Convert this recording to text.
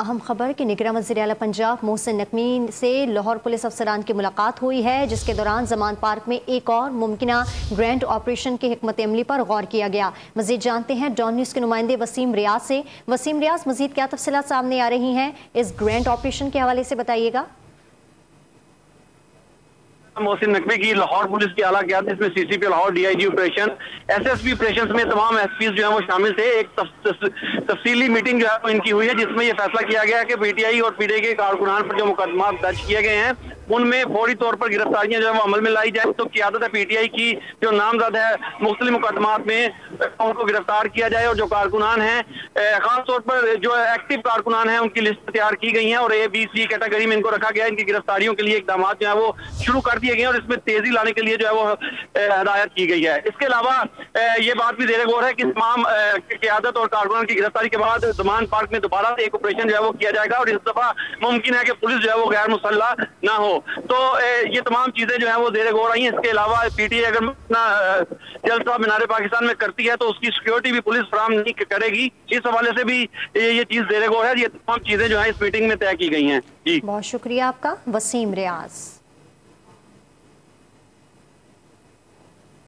अहम खबर कि निगरान वज़ीर आला पंजाब मोहसिन नकवी से लाहौर पुलिस अफसरान की मुलाकात हुई है, जिसके दौरान जमान पार्क में एक और मुमकिना ग्रैंड ऑपरेशन की हिकमत अमली पर गौर किया गया। मजीद जानते हैं डॉन न्यूज़ के नुमाइंदे वसीम रियाज से। वसीम रियाज, मजीद क्या तफसीलात सामने आ रही हैं इस ग्रैंड ऑपरेशन के हवाले से बताइएगा। मोहसिन नकवी की लाहौर पुलिस की आला क़यादत, इसमें CCP Lahore, DIG operation, SSP operation में तमाम एसपी जो है वो शामिल थे। एक तफसीली मीटिंग जो है वो इनकी हुई है, जिसमें यह फैसला किया गया है कि पीटीआई और पीटीआई के कारकुनान पर जो मुकदमा दर्ज किए गए हैं उनमें फौरी तौर पर गिरफ्तारियां जो है वो अमल में लाई जाए। तो क़यादत है पीटीआई की जो नामजद है मुख्तलिफ मुकदमात में उनको गिरफ्तार किया जाए, और जो कारकुनान हैं खास तौर पर जो एक्टिव कारकुनान हैं उनकी लिस्ट तैयार की गई है और A-B-C कैटेगरी में इनको रखा गया है। इनकी गिरफ्तारियों के लिए इकदाम जो है वो शुरू कर दिए गए हैं और इसमें तेजी लाने के लिए जो है वो हदायत की गई है। इसके अलावा ये बात भी ज़ेरे गौर है कि तमाम क़यादत और कारकुनान की गिरफ्तारी के बाद जमान पार्क में दोबारा से एक ऑपरेशन जो है वो किया जाएगा और इस दफा मुमकिन है कि पुलिस जो है वो गैर मुसल्लह ना हो। तो ये तमाम चीजें जो है वो ज़ेरे गौर आई हैं। इसके अलावा पीटीआई अगर अपना जलसा मीनार पाकिस्तान में करती है तो उसकी सिक्योरिटी भी पुलिस फराहम नहीं करेगी। इस हवाले से भी ये चीज ज़ेरे गौर है। ये तमाम चीजें जो है इस मीटिंग में तय की गई हैं। जी, बहुत शुक्रिया आपका वसीम रियाज।